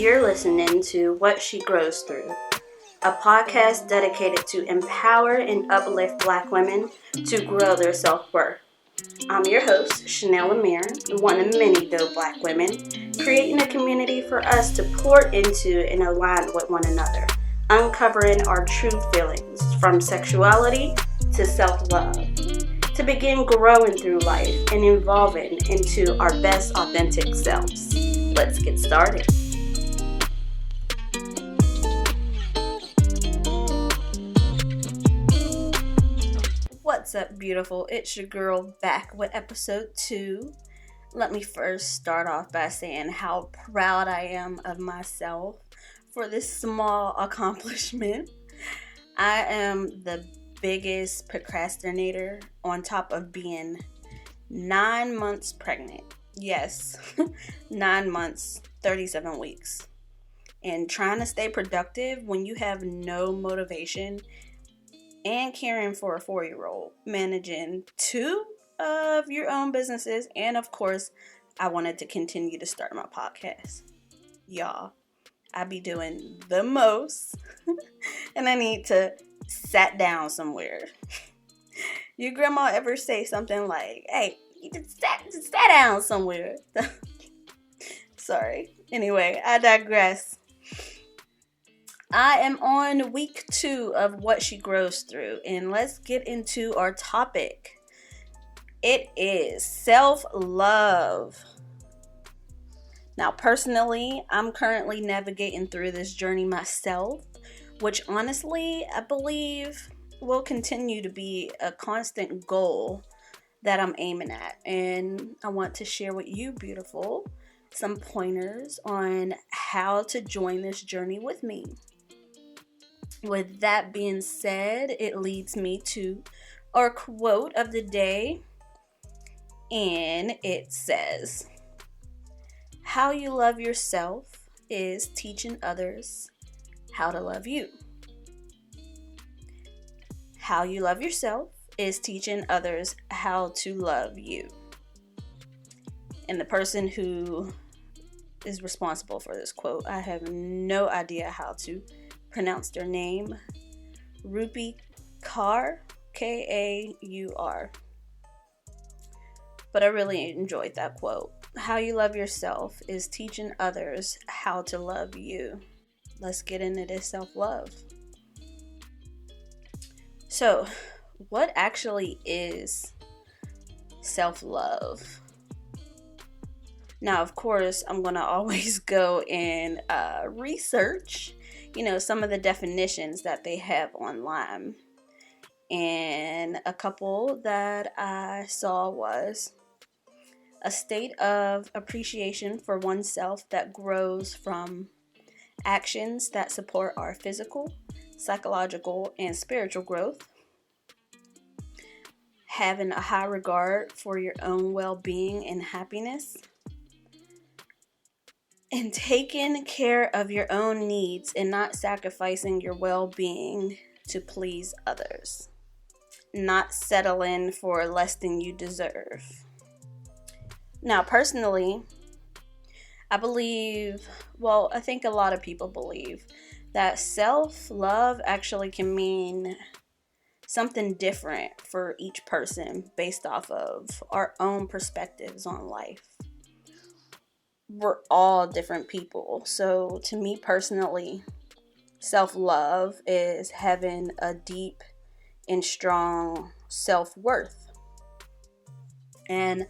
You're listening to What She Grows Through, a podcast dedicated to empower and uplift Black women to grow their self-worth. I'm your host, Chanel Amir, one of many dope Black women, creating a community for us to pour into and align with one another, uncovering our true feelings from sexuality to self-love, to begin growing through life and evolving into our best authentic selves. Let's get started. What's up, beautiful? It's your girl back with episode 2. Let me first start off by saying how proud I am of myself for this small accomplishment. I am the biggest procrastinator on top of being 9 months pregnant. Yes, 9 months, 37 weeks. And trying to stay productive when you have no motivation and caring for a 4-year-old, managing 2 of your own businesses, and of course, I wanted to continue to start my podcast. Y'all, I be doing the most, and I need to sit down somewhere. Your grandma ever say something like, hey, you just sat down somewhere? Sorry. Anyway, I digress. I am on week 2 of What She Grows Through, and let's get into our topic. It is self-love. Now, personally, I'm currently navigating through this journey myself, which honestly, I believe will continue to be a constant goal that I'm aiming at. And I want to share with you, beautiful, some pointers on how to join this journey with me. With that being said, it leads me to our quote of the day, and it says, "How you love yourself is teaching others how to love you." How you love yourself is teaching others how to love you. And the person who is responsible for this quote, I have no idea how to pronounce their name. Rupi Kaur, Kaur. But I really enjoyed that quote. How you love yourself is teaching others how to love you. Let's get into this self-love. So, what actually is self-love? Now, of course, I'm going to always go and research, some of the definitions that they have online. And a couple that I saw was a state of appreciation for oneself that grows from actions that support our physical, psychological, and spiritual growth. Having a high regard for your own well-being and happiness. And taking care of your own needs and not sacrificing your well-being to please others. Not settling for less than you deserve. Now, personally, I think a lot of people believe that self-love actually can mean something different for each person based off of our own perspectives on life. We're all different people. So to me personally, self-love is having a deep and strong self-worth. And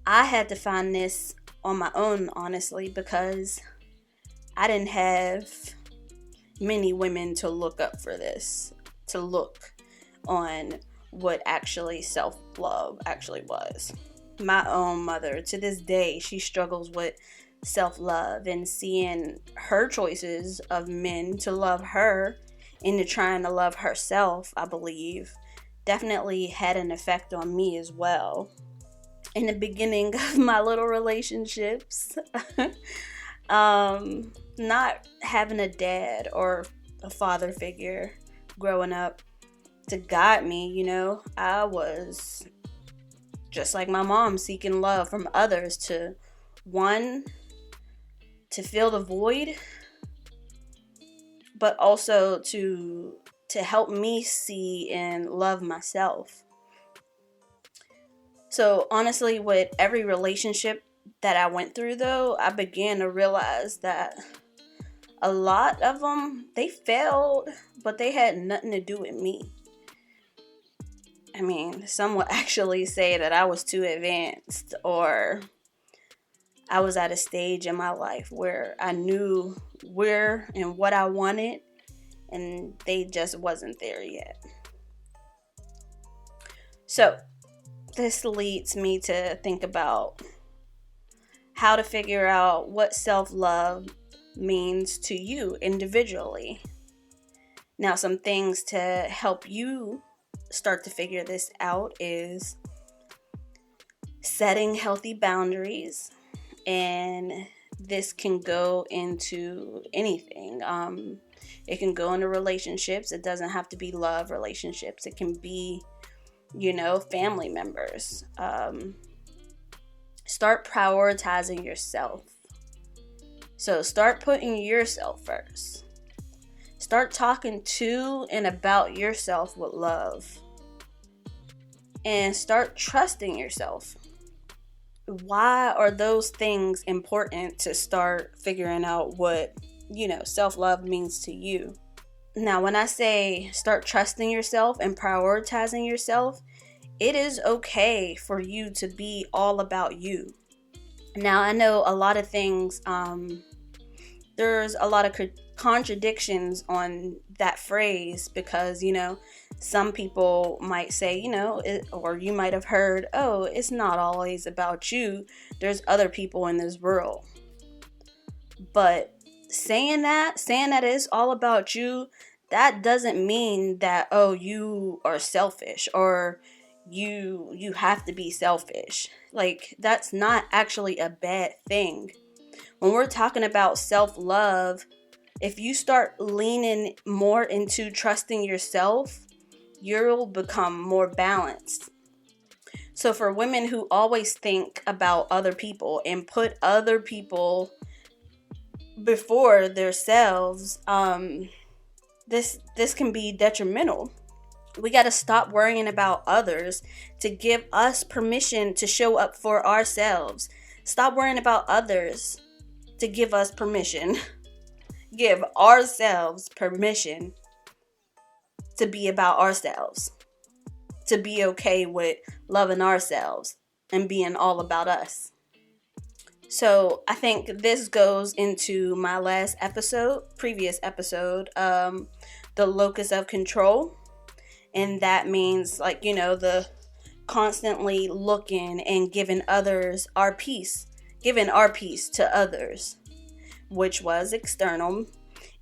I had to find this on my own, honestly, because I didn't have many women to look up for this, to look on what actually self-love actually was. My own mother, to this day, she struggles with self-love, and seeing her choices of men to love her into trying to love herself, I believe, definitely had an effect on me as well. In the beginning of my little relationships, not having a dad or a father figure growing up to guide me, I was just like my mom, seeking love from others to, one, to fill the void, but also to help me see and love myself. So honestly, with every relationship that I went through, though, I began to realize that a lot of them, they failed, but they had nothing to do with me. I mean, some would actually say that I was too advanced, or I was at a stage in my life where I knew where and what I wanted, and they just wasn't there yet. So this leads me to think about how to figure out what self-love means to you individually. Now, some things to help you start to figure this out is setting healthy boundaries, and this can go into anything. It can go into relationships. It doesn't have to be love relationships. It can be, family members. Start prioritizing yourself. So start putting yourself first. Start talking to and about yourself with love. And start trusting yourself. Why are those things important to start figuring out what, self-love means to you? Now, when I say start trusting yourself and prioritizing yourself, it is okay for you to be all about you. Now, I know a lot of things, there's a lot of contradictions on that phrase because, some people might say, or you might have heard, oh, it's not always about you. There's other people in this world. But saying that it's all about you, that doesn't mean that, oh, you are selfish or you have to be selfish. Like, that's not actually a bad thing. When we're talking about self-love, if you start leaning more into trusting yourself, you'll become more balanced. So for women who always think about other people and put other people before themselves, this can be detrimental. We got to stop worrying about others to give us permission to show up for ourselves. Stop worrying about others to give us permission. Give ourselves permission to be about ourselves. To be okay with loving ourselves and being all about us. So I think this goes into my previous episode, the locus of control. And that means the constantly looking and giving others our peace, giving our peace to others, which was external.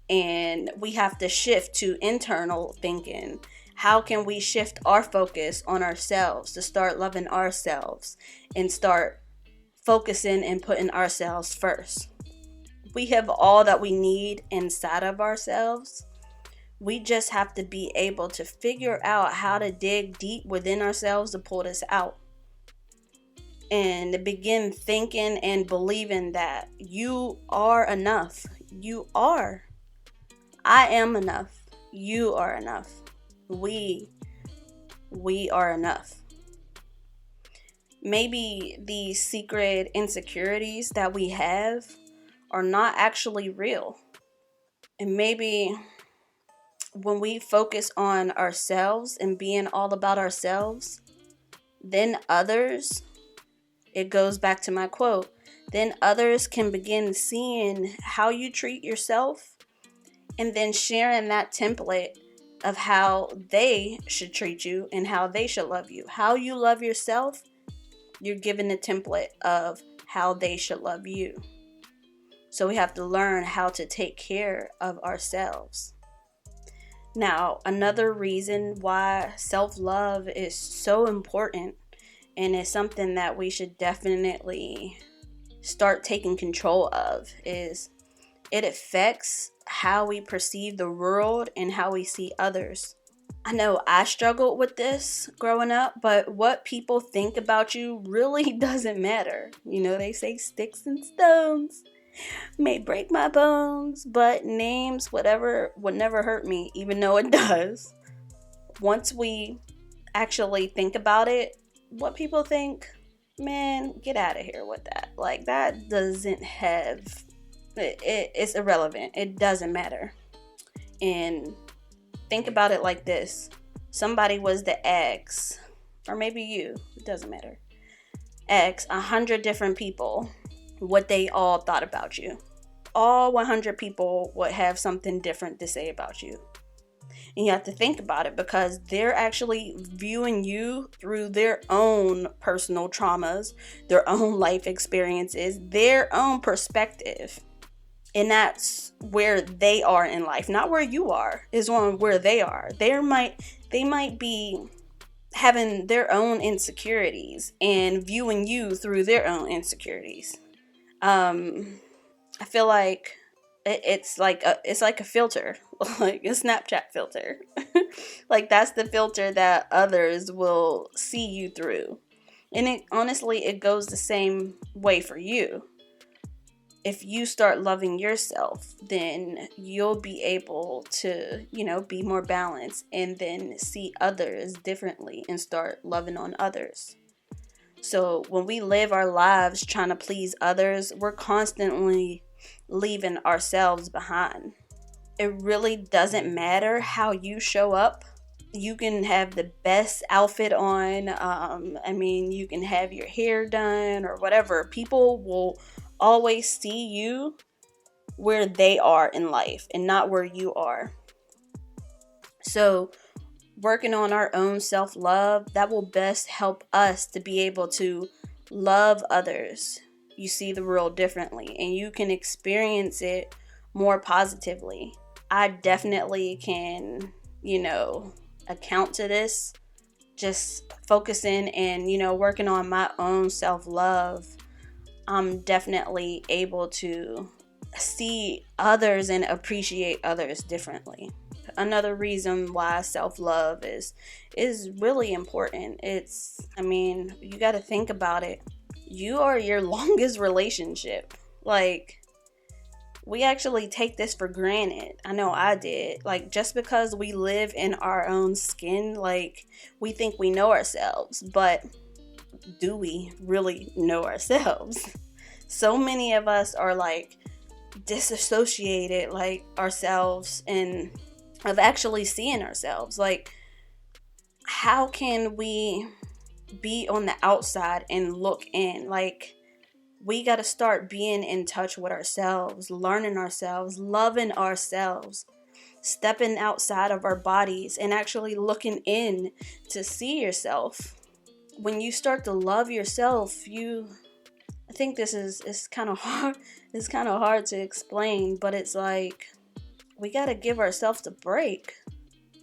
And we have to shift to internal thinking. How can we shift our focus on ourselves to start loving ourselves and start focusing and putting ourselves first? We have all that we need inside of ourselves. We just have to be able to figure out how to dig deep within ourselves to pull this out. And to begin thinking and believing that you are enough. You are. I am enough. You are enough. We are enough. Maybe the secret insecurities that we have are not actually real. And maybe when we focus on ourselves and being all about ourselves, then others, it goes back to my quote, then others can begin seeing how you treat yourself and then sharing that template of how they should treat you and how they should love you. How you love yourself, you're given the template of how they should love you. So we have to learn how to take care of ourselves. Now, another reason why self-love is so important and is something that we should definitely start taking control of is it affects how we perceive the world and how we see others. I know I struggled with this growing up, but what people think about you really doesn't matter. They say sticks and stones. may break my bones, but names, whatever, would never hurt me, even though it does. Once we actually think about it, what people think, man, get out of here with that. Like, that doesn't have, it's irrelevant. It doesn't matter. And think about it like this. Somebody was to ask, or maybe you, it doesn't matter, ask 100 different people what they all thought about you. All 100 people would have something different to say about you. And you have to think about it, because they're actually viewing you through their own personal traumas, their own life experiences, their own perspective. And that's where they are in life, not where you are, is on where they are. They might be having their own insecurities and viewing you through their own insecurities. I feel like it's like a filter, like a Snapchat filter. Like, that's the filter that others will see you through. And it goes the same way for you. If you start loving yourself, then you'll be able to, be more balanced, and then see others differently and start loving on others. So when we live our lives trying to please others, we're constantly leaving ourselves behind. It really doesn't matter how you show up. You can have the best outfit on. You can have your hair done or whatever. People will always see you where they are in life and not where you are. So working on our own self-love, that will best help us to be able to love others. You see the world differently, and you can experience it more positively. I definitely can, account to this. Just focusing and, working on my own self-love, I'm definitely able to see others and appreciate others differently. Another reason why self-love is really important. You got to think about it. You are your longest relationship. Like, we actually take this for granted. I know I did. Like, just because we live in our own skin, like, we think we know ourselves, but do we really know ourselves? So many of us are like disassociated, like, ourselves and of actually seeing ourselves. Like, how can we be on the outside and look in? Like, we got to start being in touch with ourselves, learning ourselves, loving ourselves, stepping outside of our bodies and actually looking in to see yourself. When you start to love yourself, I think this is kind of hard. It's kind of hard to explain, but it's like, we got to give ourselves a break.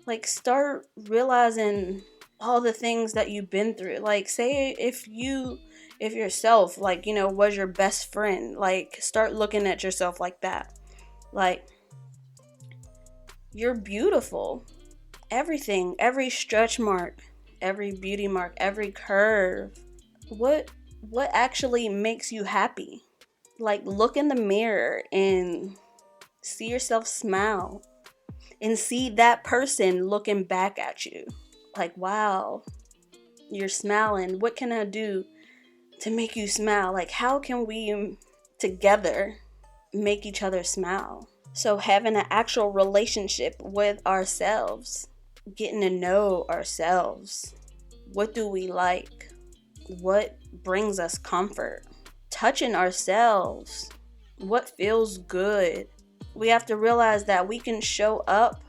Like, start realizing all the things that you've been through. Like, say if yourself, like, was your best friend, like, start looking at yourself like that. Like, you're beautiful. Everything, every stretch mark, every beauty mark, every curve. What actually makes you happy? Like, look in the mirror and see yourself smile and see that person looking back at you. Like, wow, you're smiling. What can I do to make you smile? Like, how can we together make each other smile? So having an actual relationship with ourselves, getting to know ourselves. What do we like? What brings us comfort? Touching ourselves. What feels good? We have to realize that we can show up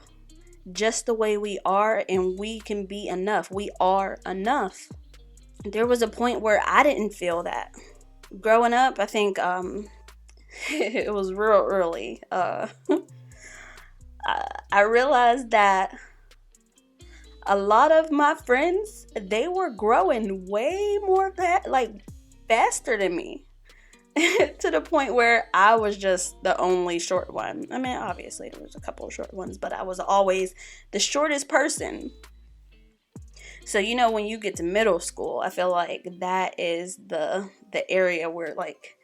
just the way we are, and we can be enough. We are enough. There was a point where I didn't feel that. Growing up, I think it was real early. I realized that a lot of my friends, they were growing way more faster than me. To the point where I was just the only short one. I mean, obviously there was a couple of short ones, but I was always the shortest person. So, when you get to middle school, I feel like that is the area where, like,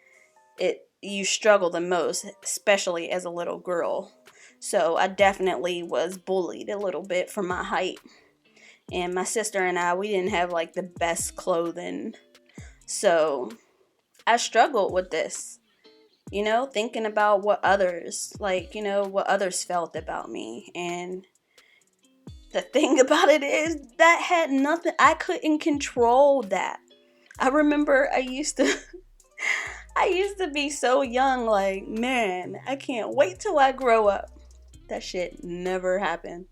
it you struggle the most, especially as a little girl. So I definitely was bullied a little bit for my height. And my sister and I, we didn't have like the best clothing. So I struggled with this, thinking about what others, what others felt about me. And the thing about it is that had nothing, I couldn't control that. I remember I used to be so young, like, man, I can't wait till I grow up. That shit never happened.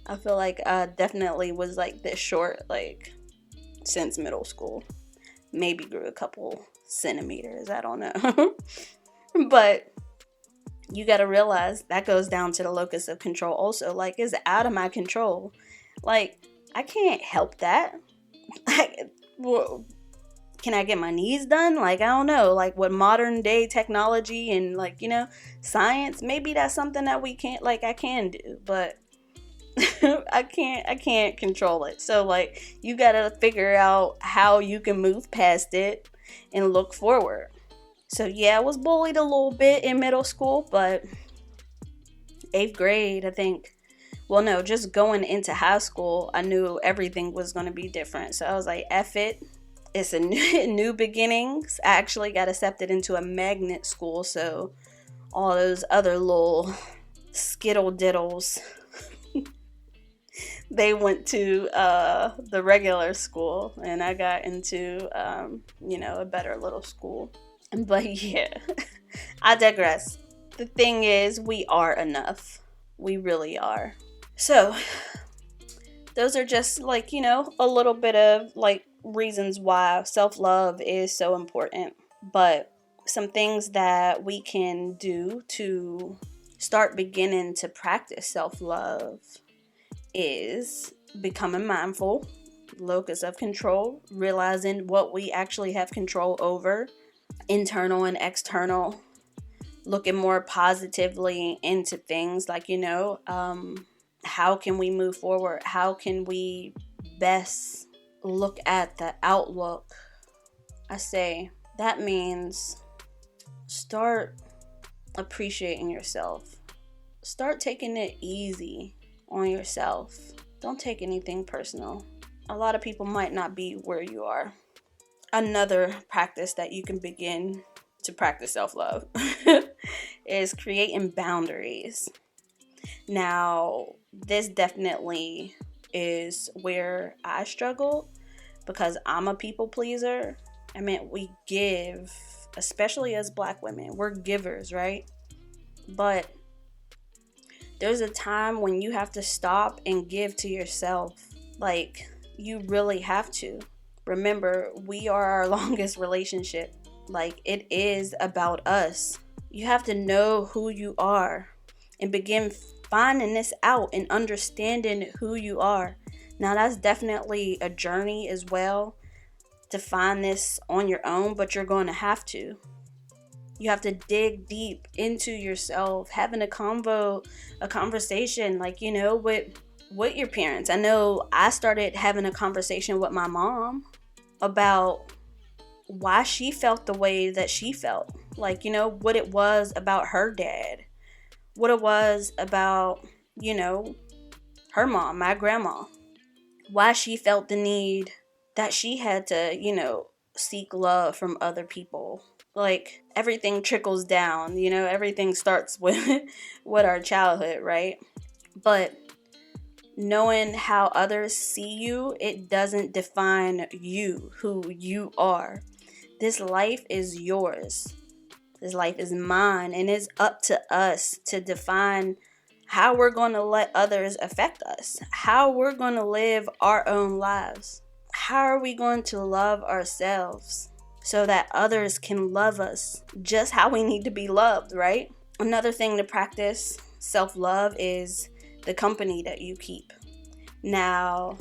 I feel like I definitely was like this short, like, since middle school. Maybe grew a couple centimeters, I don't know. But you gotta realize that goes down to the locus of control also. Like, it's out of my control. Like, I can't help that. Can I get my knees done? Like, I don't know. Like, with modern day technology and, like, science, maybe that's something that we can't, like, I can do. But I can't control it. So, like, you gotta figure out how you can move past it and look forward. So, yeah, I was bullied a little bit in middle school, but 8th grade, I think. Well, no, just going into high school, I knew everything was going to be different. So I was like, F it. It's a new beginnings. I actually got accepted into a magnet school, so all those other little skittle diddles, they went to the regular school, and I got into, a better little school. But yeah, I digress. The thing is, we are enough. We really are. So, those are just like, a little bit of like reasons why self-love is so important. But some things that we can do to start beginning to practice self-love is becoming mindful, locus of control, realizing what we actually have control over, internal and external, looking more positively into things like, how can we move forward? How can we best look at the outlook? I say that means start appreciating yourself. Start taking it easy on yourself. Don't take anything personal. A lot of people might not be where you are. Another practice that you can begin to practice self-love is creating boundaries. Now, this definitely is where I struggle because I'm a people pleaser. I mean, we give, especially as Black women, we're givers, right? But there's a time when you have to stop and give to yourself. Like, you really have to. Remember, we are our longest relationship. Like, it is about us. You have to know who you are and begin finding this out and understanding who you are. Now, that's definitely a journey as well to find this on your own, but you're going to have to. You have to dig deep into yourself, having a conversation, like, with your parents. I know I started having a conversation with my mom about why she felt the way that she felt. Like, what it was about her dad. What it was about, her mom, my grandma. Why she felt the need that she had to, seek love from other people. Like, everything trickles down, everything starts with our childhood, right? But knowing how others see you, it doesn't define you, who you are. This life is yours. This life is mine, and it's up to us to define how we're going to let others affect us, how we're going to live our own lives. How are we going to love ourselves so that others can love us just how we need to be loved, right? Another thing to practice self-love is the company that you keep. Now,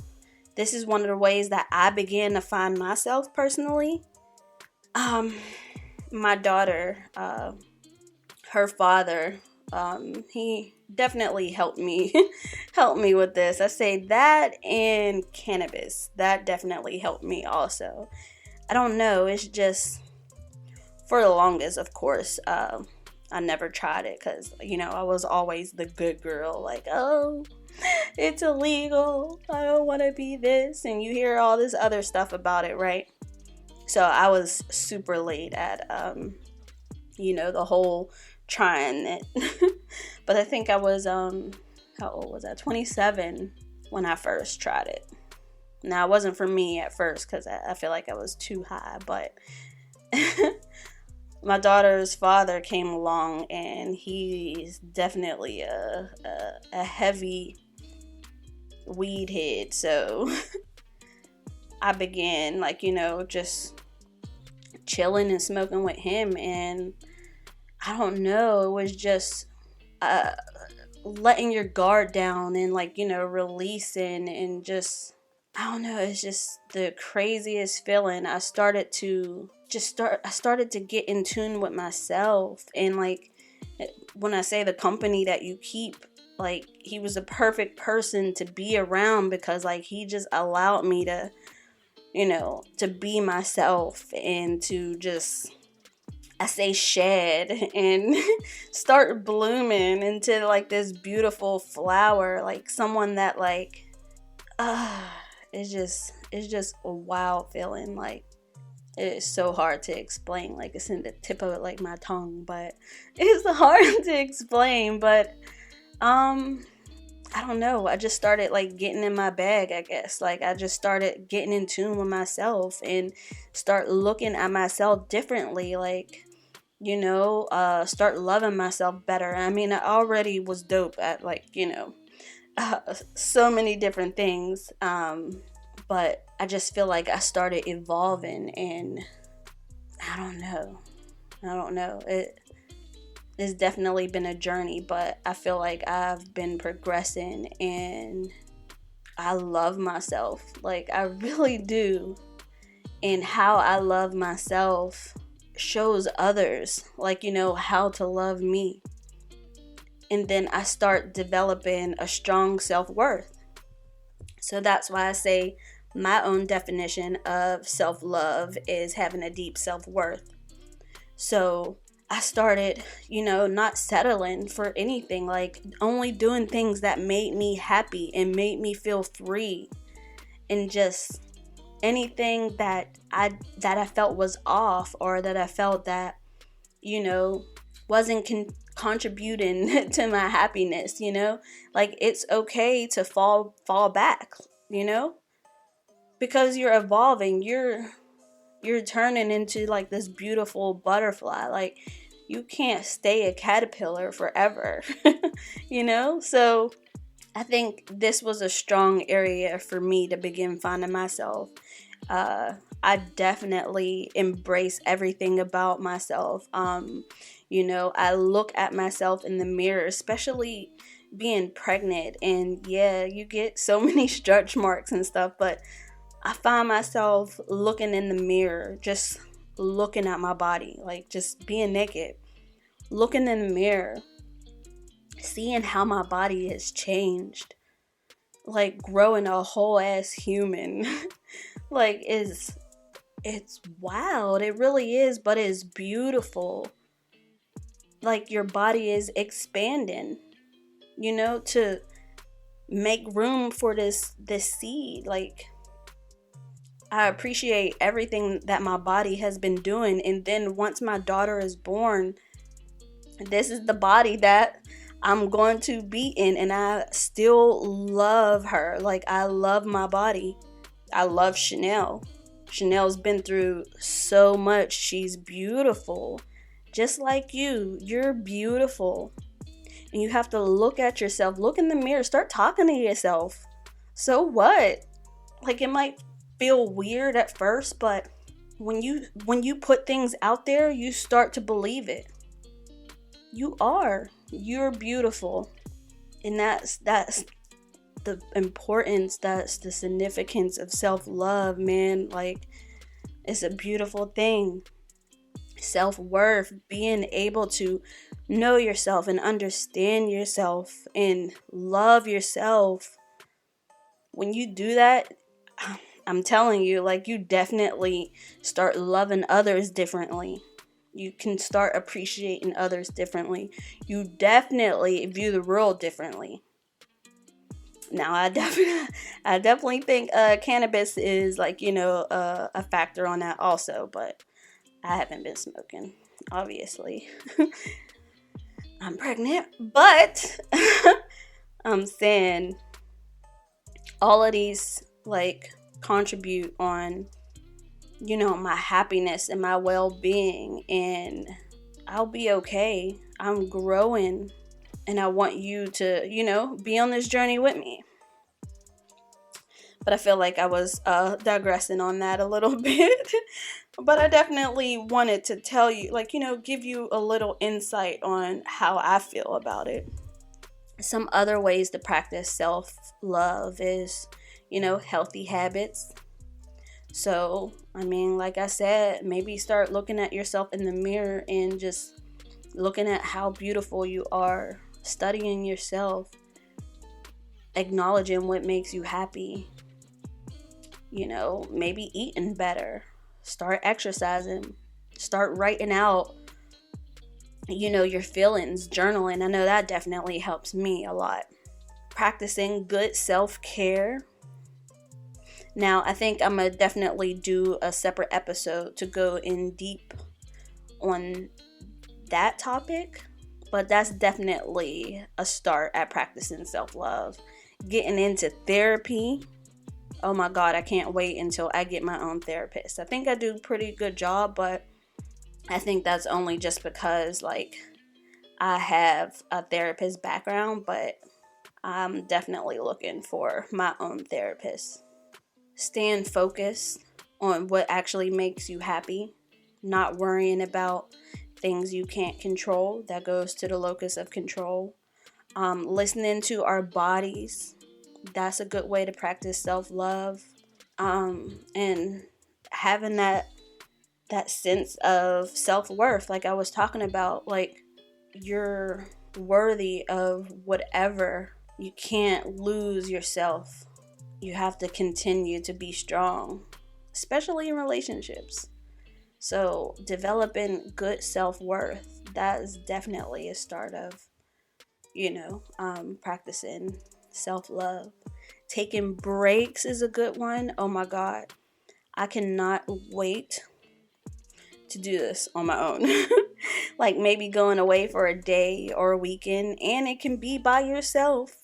this is one of the ways that I began to find myself personally. My daughter, her father, he definitely helped me with this. I say that and cannabis, that definitely helped me also. I don't know, it's just for the longest, of course, I never tried it because, I was always the good girl. Like, oh, it's illegal. I don't want to be this. And you hear all this other stuff about it, right? So I was super late at, the whole trying it. But I think I was, how old was I? 27 when I first tried it. Now, it wasn't for me at first because I feel like I was too high, but my daughter's father came along, and he's definitely a heavy weed head. So I began, just chilling and smoking with him, and I don't know, it was just letting your guard down and releasing, and just, I don't know, it's just the craziest feeling. I started to get in tune with myself, and when I say the company that you keep, he was a perfect person to be around, because he just allowed me to to be myself, and to just, I say, shed and start blooming into this beautiful flower, someone that it's just a wild feeling. It is so hard to explain. It's in the tip of my tongue, but it's hard to explain. But I don't know. I just started getting in my bag, I guess. I just started getting in tune with myself and start looking at myself differently. Start loving myself better. I mean, I already was dope at so many different things. But I just feel like I started evolving, and I don't know. It's definitely been a journey, but I feel like I've been progressing, and I love myself. I really do. And how I love myself shows others, how to love me. And then I start developing a strong self-worth. So that's why I say my own definition of self-love is having a deep self-worth. So I started, not settling for anything, only doing things that made me happy and made me feel free. And just anything that I felt was off, or that I felt that, wasn't contributing to my happiness, it's okay to fall back, because you're evolving, you're turning into this beautiful butterfly. You can't stay a caterpillar forever. So I think this was a strong area for me to begin finding myself. I definitely embrace everything about myself. I look at myself in the mirror, especially being pregnant, and yeah, you get so many stretch marks and stuff, but I find myself looking in the mirror, just looking at my body, just being naked, looking in the mirror, seeing how my body has changed, growing a whole ass human. It's wild. It really is, but it's beautiful. Your body is expanding, to make room for this seed. I appreciate everything that my body has been doing. And then once my daughter is born, this is the body that I'm going to be in. And I still love her. I love my body. I love Chanel. Chanel's been through so much. She's beautiful. Just like you. You're beautiful. And you have to look at yourself. Look in the mirror. Start talking to yourself. So what? It might feel weird at first, but when you put things out there, you start to believe it. You're beautiful. And that's the importance, that's the significance of self-love, man. It's a beautiful thing. Self-worth, being able to know yourself and understand yourself and love yourself. When you do that, I'm telling you, you definitely start loving others differently. You can start appreciating others differently. You definitely view the world differently. Now, I definitely think cannabis is like, a factor on that also, but I haven't been smoking, obviously. I'm pregnant, but I'm saying all of these like contribute on, my happiness and my well-being, and I'll be okay. I'm growing, and I want you to, be on this journey with me. But I feel like I was digressing on that a little bit. But I definitely wanted to tell you, give you a little insight on how I feel about it. Some other ways to practice self-love is, healthy habits. So, like I said, maybe start looking at yourself in the mirror and just looking at how beautiful you are, studying yourself, acknowledging what makes you happy. Maybe eating better, start exercising, start writing out, your feelings, journaling. I know that definitely helps me a lot. Practicing good self-care. Now, I think I'm going to definitely do a separate episode to go in deep on that topic, but that's definitely a start at practicing self-love. Getting into therapy. Oh my God, I can't wait until I get my own therapist. I think I do a pretty good job, but I think that's only just because, I have a therapist background, but I'm definitely looking for my own therapist. Staying focused on what actually makes you happy, not worrying about things you can't control. That goes to the locus of control. Listening to our bodies. That's a good way to practice self-love. And having that sense of self-worth, like I was talking about, you're worthy of whatever. You can't lose yourself. You have to continue to be strong, especially in relationships. So developing good self-worth, that is definitely a start of, practicing self-love. Taking breaks is a good one. Oh my God. I cannot wait to do this on my own. Maybe going away for a day or a weekend, and it can be by yourself.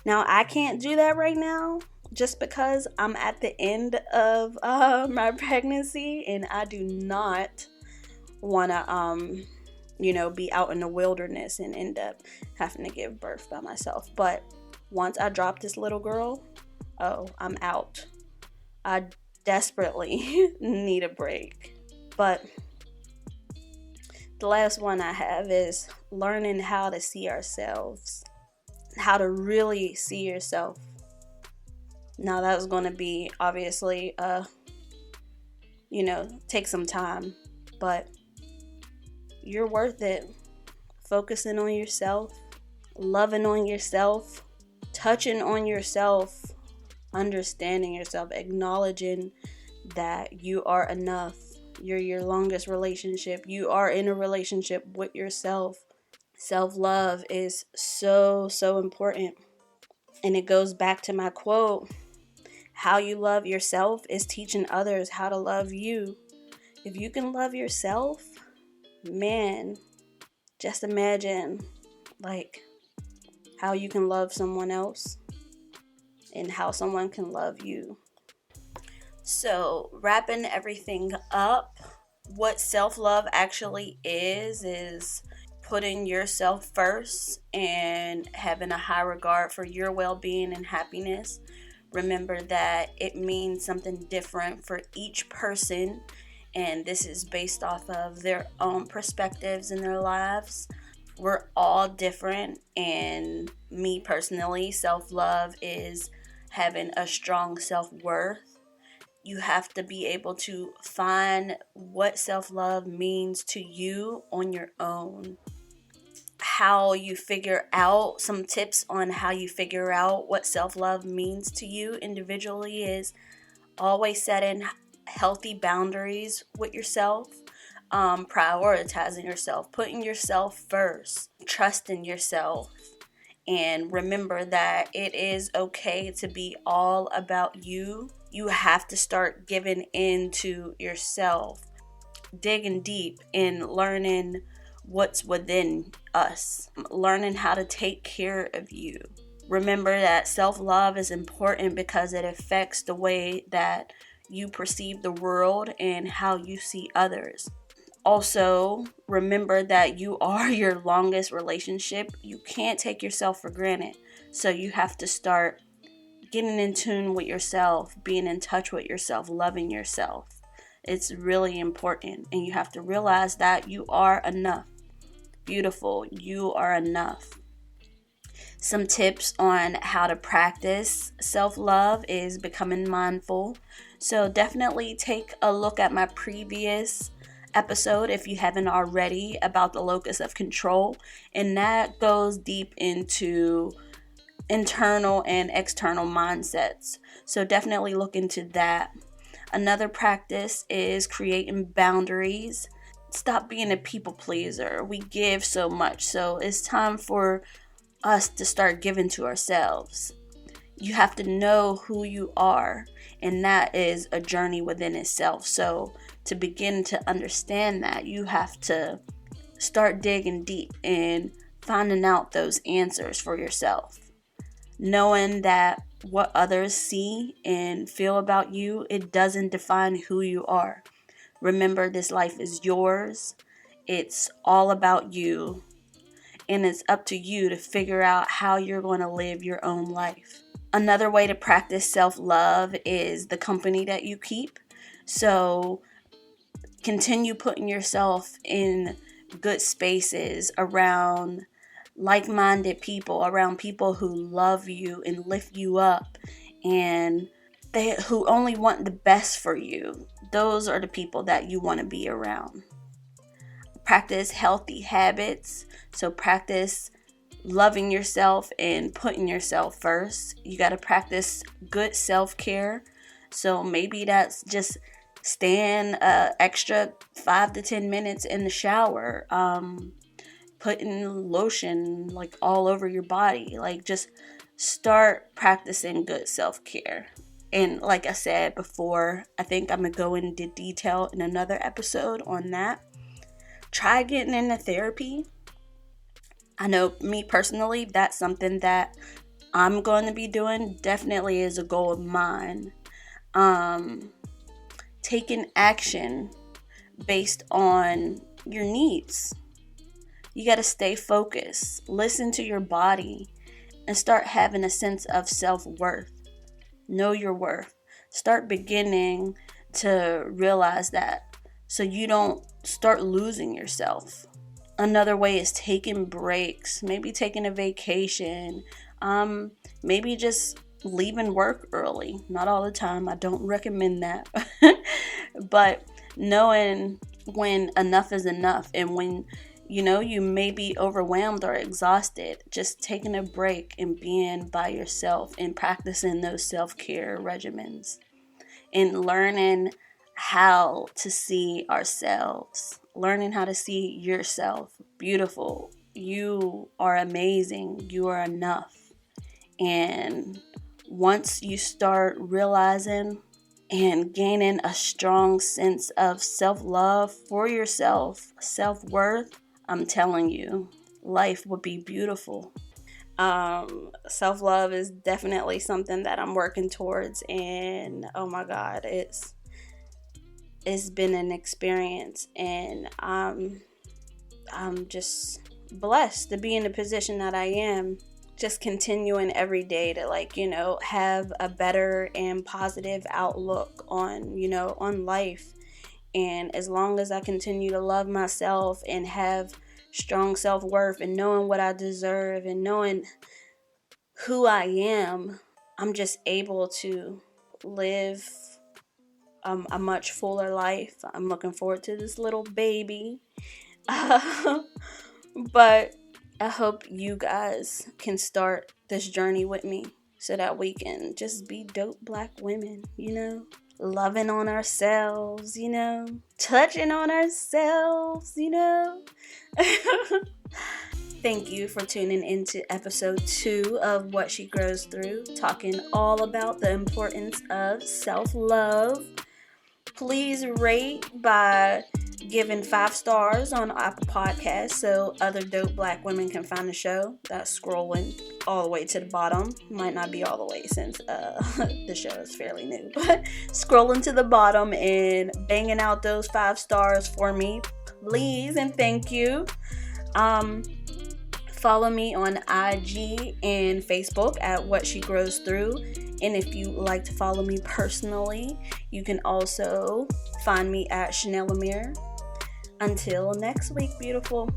Now, I can't do that right now just because I'm at the end of my pregnancy, and I do not want to, be out in the wilderness and end up having to give birth by myself. But once I drop this little girl, I'm out. I desperately need a break. But the last one I have is learning how to see ourselves, how to really see yourself. Now, that was going to be obviously, take some time, but you're worth it. Focusing on yourself, loving on yourself, touching on yourself, understanding yourself, acknowledging that you are enough. You're your longest relationship. You are in a relationship with yourself. Self-love is so, so important. And it goes back to my quote. How you love yourself is teaching others how to love you. If you can love yourself, man, just imagine how you can love someone else and how someone can love you. So, wrapping everything up, what self-love actually is putting yourself first and having a high regard for your well-being and happiness. Remember that it means something different for each person, and this is based off of their own perspectives in their lives. We're all different, and me personally, self-love is having a strong self-worth. You have to be able to find what self-love means to you on your own. How you figure out, some tips on how you figure out what self-love means to you individually is always setting healthy boundaries with yourself. prioritizing yourself, putting yourself first, trusting yourself. And remember that it is okay to be all about you. You have to start giving into yourself, digging deep in learning what's within us, learning how to take care of you. Remember that self-love is important because it affects the way that you perceive the world and how you see others. Also, remember that you are your longest relationship. You can't take yourself for granted. So you have to start getting in tune with yourself, being in touch with yourself, loving yourself. It's really important. And you have to realize that you are enough. Beautiful. You are enough. Some tips on how to practice self-love is becoming mindful. So definitely take a look at my previous episode if you haven't already about the locus of control, and that goes deep into internal and external mindsets. So definitely look into that. Another practice is creating boundaries. Stop being a people pleaser. We give so much, so it's time for us to start giving to ourselves. You have to know who you are, and that is a journey within itself. So to begin to understand that, you have to start digging deep and finding out those answers for yourself. Knowing that what others see and feel about you, it doesn't define who you are. Remember, this life is yours. It's all about you. And it's up to you to figure out how you're going to live your own life. Another way to practice self-love is the company that you keep. So continue putting yourself in good spaces around like-minded people, around people who love you and lift you up, and who only want the best for you. Those are the people that you want to be around. Practice healthy habits. So practice loving yourself and putting yourself first. You got to practice good self-care. So maybe that's just staying extra 5 to 10 minutes in the shower, putting lotion like all over your body. Like, just start practicing good self-care. And like I said before, I think I'm gonna go into detail in another episode on that. Try getting into therapy. I know me personally, that's something that I'm going to be doing. Definitely is a goal of mine. Taking action based on your needs. You got to stay focused. Listen to your body and start having a sense of self-worth. Know your worth. Start beginning to realize that, so you don't start losing yourself. Another way is taking breaks, maybe taking a vacation, maybe just leaving work early. Not all the time, I don't recommend that. But knowing when enough is enough, and when you may be overwhelmed or exhausted, just taking a break and being by yourself and practicing those self-care regimens and learning how to see ourselves, learning how to see yourself. Beautiful. You are amazing. You are enough. And once you start realizing and gaining a strong sense of self-love for yourself, self-worth, I'm telling you, life would be beautiful. Self-love is definitely something that I'm working towards, and oh my God, it's been an experience, and I'm just blessed to be in the position that I am. Just continuing every day to have a better and positive outlook on life. And as long as I continue to love myself and have strong self-worth and knowing what I deserve and knowing who I am, I'm just able to live a much fuller life. I'm looking forward to this little baby. But I hope you guys can start this journey with me so that we can just be dope Black women, loving on ourselves, touching on ourselves, Thank you for tuning into episode 2 of What She Grows Through, talking all about the importance of self-love. Please rate by giving 5 stars on Apple Podcasts so other dope black women can find the show. That's scrolling all the way to the bottom. Might not be all the way since the show is fairly new, but scrolling to the bottom and banging out those 5 stars for me, please, and thank you. Follow me on IG and Facebook at What She Grows Through. And if you like to follow me personally, you can also find me at Chanel Amir. Until next week, beautiful.